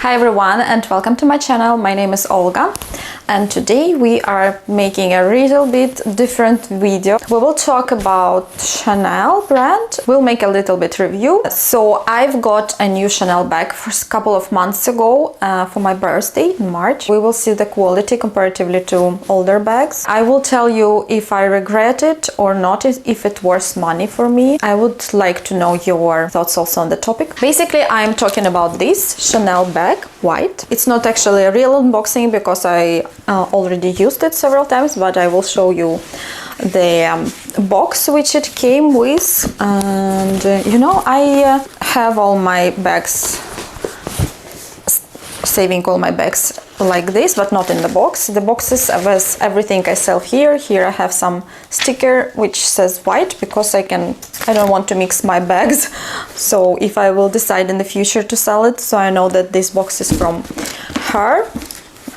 Hi everyone and welcome to my channel. My name is Olga and today we are making a little bit different video. We will talk about Chanel brand. We'll make a little bit review. So I've got a new Chanel bag for a couple of months ago for my birthday in March. We will see the quality comparatively to older bags. I will tell you if I regret it or not, if it worth money for me. I would like to know your thoughts also on the topic. Basically, I'm talking about this Chanel bag, white. It's not actually a real unboxing because I already used it several times, but I will show you the box which it came with. And you know, I have all my bags, saving all my bags like this, but not in the box. The boxes with everything I sell here. Here I have some sticker which says white because I don't want to mix my bags. So if I will decide in the future to sell it, so I know that this box is from her.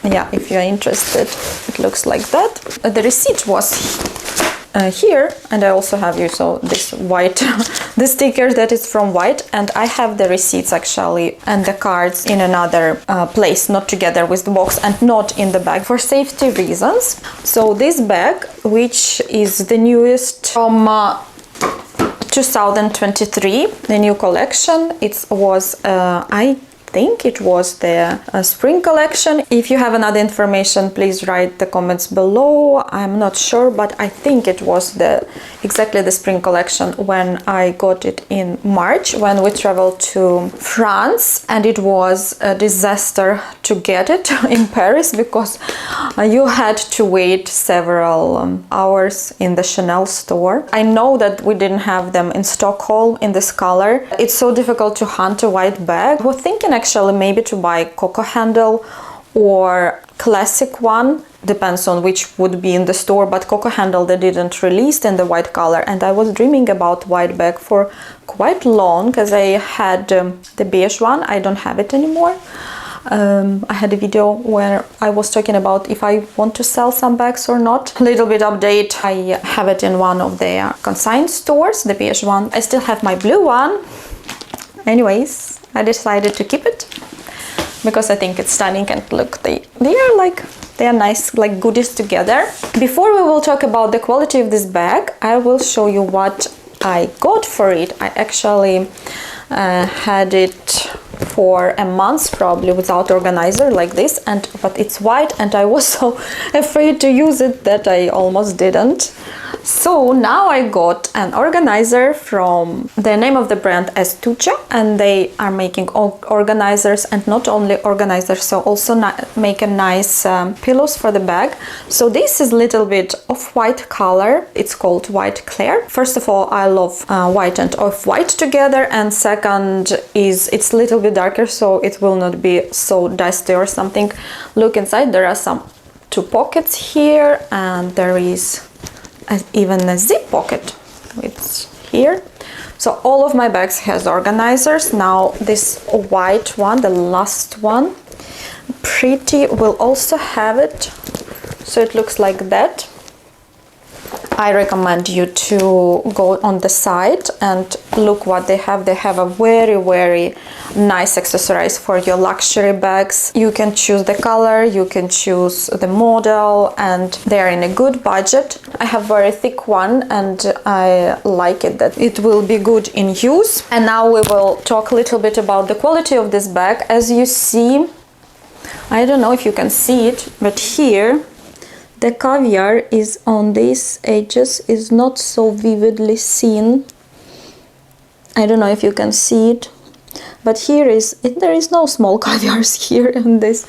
Yeah, if you're interested, it looks like that. The receipt was here, and I also have you so this white the sticker that is from white, and I have the receipts actually and the cards in another place, not together with the box and not in the bag for safety reasons. So this bag, which is the newest from 2023, the new collection, it was I think it was the spring collection. If you have another information, please write the comments below. I'm not sure, but I think it was exactly the spring collection when I got it in March when we traveled to France, and it was a disaster to get it in Paris because you had to wait several hours in the Chanel store. I know that we didn't have them in Stockholm in this color. It's so difficult to hunt a white bag. We're thinking actually maybe to buy Coco handle or classic one, depends on which would be in the store, but Coco handle they didn't release in the white color, and I was dreaming about white bag for quite long because I had the beige one. I don't have it anymore. I had a video where I was talking about if I want to sell some bags or not. Little bit update, I have it in one of the consigned stores, the beige one. I still have my blue one. Anyways, I decided to keep it because I think it's stunning, and look, they are nice, like goodies together. Before we will talk about the quality of this bag, I will show you what I got for it. I actually had it for a month probably without organizer like this, but it's white and I was so afraid to use it that I almost didn't. So now I got an organizer from the name of the brand as Tucha, and they are making organizers, and not only organizers, so also make a nice pillows for the bag. So this is a little bit of white color. It's called White Clair. First of all, I love white and off-white together, and second is it's a little bit darker, so it will not be so dusty or something. Look inside, there are some two pockets here, and there is even a zip pocket. It's here. So all of my bags has organizers. Now this white one, the last one, pretty, will also have it. So it looks like that. I recommend you to go on the site and look what they have. They have a very nice accessories for your luxury bags. You can choose the color, you can choose the model, and they're in a good budget. I have very thick one and I like it that it will be good in use. And now we will talk a little bit about the quality of this bag. As you see, I don't know if you can see it, but here the caviar is on these edges, is not so vividly seen. I don't know if you can see it, but there is no small caviars here in this.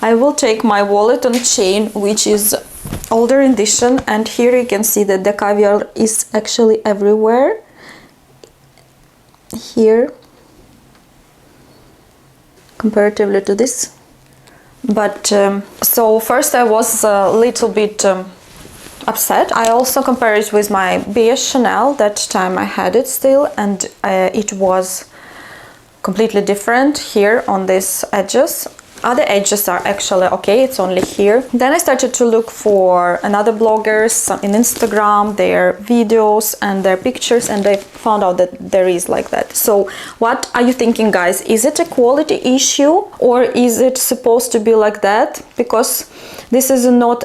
I will take my wallet and chain, which is older edition, and here you can see that the caviar is actually everywhere. Here, comparatively to this. But so first I was a little bit upset. I also compared it with my beige Chanel. That time I had it still, and it was completely different here on these edges. other edges are actually okay, it's only here. Then I started to look for another bloggers in Instagram, their videos and their pictures, and I found out that there is like that. So what are you thinking, guys? Is it a quality issue or is it supposed to be like that? Because this is not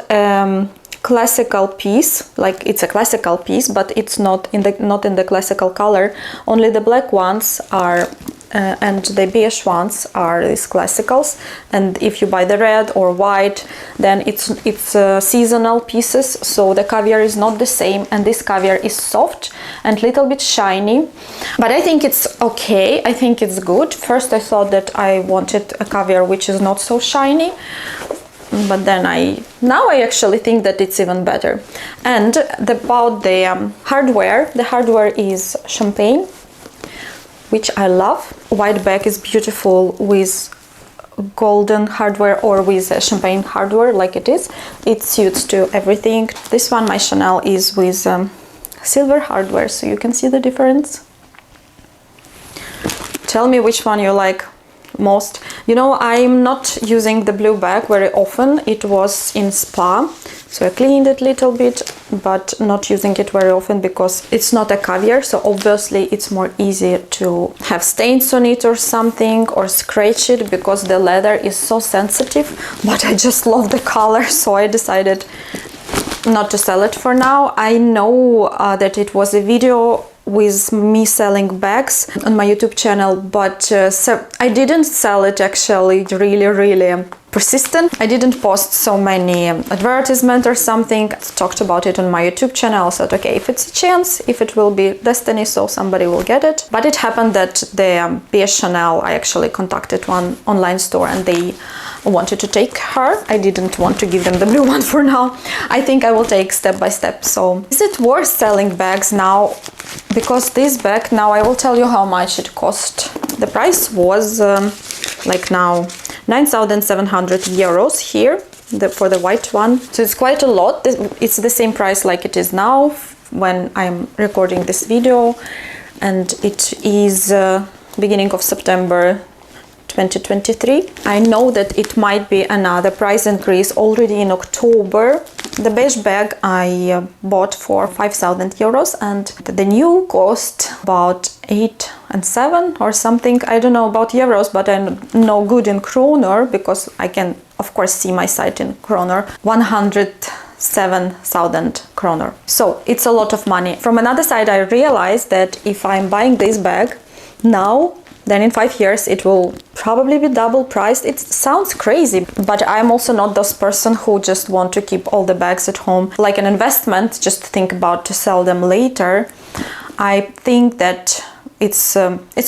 classical piece, like it's a classical piece, but it's not in the classical color. Only the black ones are and the beige ones are these classicals, and if you buy the red or white, then it's seasonal pieces. So the caviar is not the same, and this caviar is soft and little bit shiny, but I think it's okay. I think it's good. First I thought that I wanted a caviar which is not so shiny, but then now I actually think that it's even better. And about the hardware, the hardware is champagne, which I love. White bag is beautiful with golden hardware or with champagne hardware like it is. It suits to everything. This one, my Chanel, is with silver hardware, so you can see the difference. Tell me which one you like most. You know, I'm not using the blue bag very often. It was in spa, so I cleaned it a little bit, but not using it very often because it's not a caviar, so obviously it's more easy to have stains on it or something, or scratch it, because the leather is so sensitive. But I just love the color, so I decided not to sell it for now. I know that it was a video with me selling bags on my YouTube channel, but so I didn't sell it actually really persistent. I didn't post so many advertisement or something. I talked about it on my YouTube channel. I said, okay, if it's a chance, if it will be destiny, so somebody will get it. But it happened that the beige Chanel, I actually contacted one online store and they wanted to take her. I didn't want to give them the blue one for now. I think I will take step by step. So is it worth selling bags now? Because this bag, now I will tell you how much it cost. The price was like now 9,700 euros here for the white one. So it's quite a lot. It's the same price like it is now when I'm recording this video, and it is beginning of September 2023. I know that it might be another price increase already in October. The beige bag I bought for 5,000 euros, and the new cost about 8 and 7 or something. I don't know about euros, but I know good in kroner, because I can of course see my site in kroner. 107,000 kroner. So it's a lot of money. From another side, I realized that if I'm buying this bag now, then in 5 years it will probably be double priced. It sounds crazy, but I'm also not those person who just want to keep all the bags at home like an investment, just think about to sell them later. I think that it's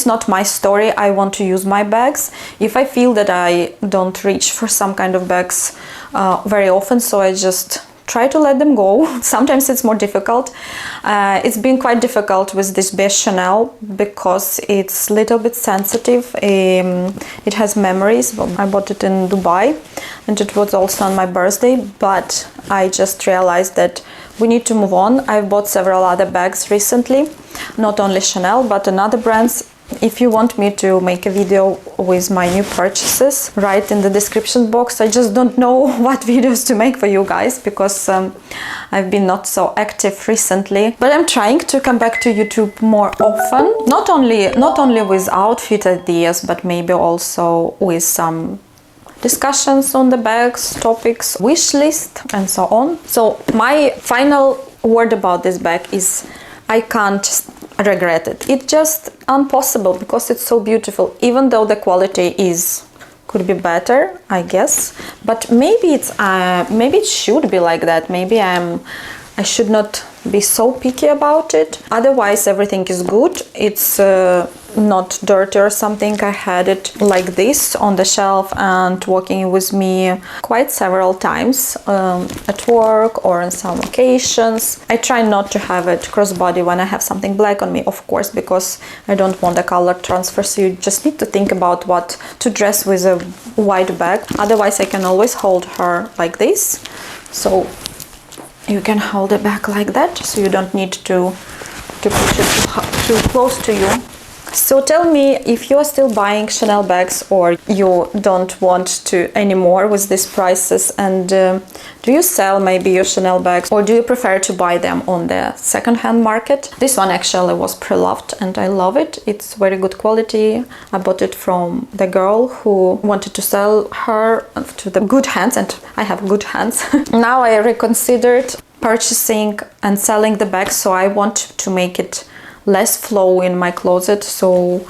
not my story. I want to use my bags. If I feel that I don't reach for some kind of bags very often, so I just try to let them go. Sometimes it's more difficult. It's been quite difficult with this beige Chanel because it's a little bit sensitive. It has memories. I bought it in Dubai and it was also on my birthday, but I just realized that we need to move on. I've bought several other bags recently, not only Chanel, but another brands. If you want me to make a video with my new purchases, write in the description box. I just don't know what videos to make for you guys, because I've been not so active recently. But I'm trying to come back to YouTube more often, not only with outfit ideas, but maybe also with some discussions on the bags, topics, wish list, and so on. So my final word about this bag is I can't regret it. It's just impossible because it's so beautiful, even though the quality could be better, I guess. But maybe maybe it should be like that. Maybe I should not be so picky about it. Otherwise everything is good. It's not dirty or something. I had it like this on the shelf and walking with me quite several times at work or on some occasions. I try not to have it crossbody when I have something black on me, of course, because I don't want a color transfer. So you just need to think about what to dress with a white bag. Otherwise I can always hold her like this. So you can hold the bag like that, so you don't need to push it too close to you. So tell me if you're still buying Chanel bags or you don't want to anymore with these prices, and do you sell maybe your Chanel bags or do you prefer to buy them on the second-hand market? This one actually was pre-loved and I love it. It's very good quality. I bought it from the girl who wanted to sell her to the good hands, and I have good hands. Now I reconsidered purchasing and selling the bag, so I want to make it less flow in my closet, so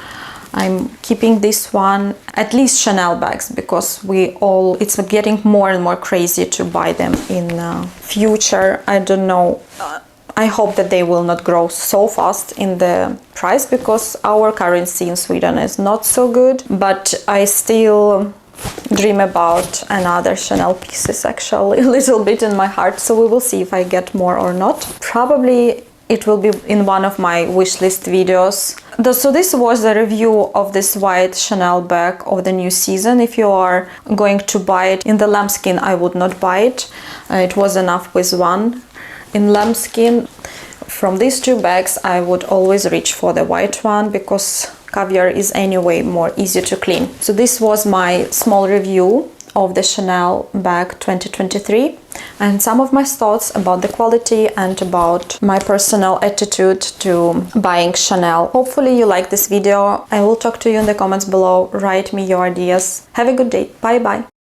I'm keeping this one, at least Chanel bags, because it's getting more and more crazy to buy them in future. I don't know, I hope that they will not grow so fast in the price, because our currency in Sweden is not so good, but I still dream about another Chanel pieces actually a little bit in my heart, so we will see if I get more or not. Probably it will be in one of my wish list videos. So this was the review of this white Chanel bag of the new season. If you are going to buy it in the lambskin, I would not buy it. It was enough with one in lambskin. From these two bags, I would always reach for the white one, because Caviar is anyway more easy to clean. So this was my small review of the Chanel bag 2023 and some of my thoughts about the quality and about my personal attitude to buying Chanel. Hopefully you like this video. I will talk to you in the comments below. Write me your ideas. Have a good day. Bye bye.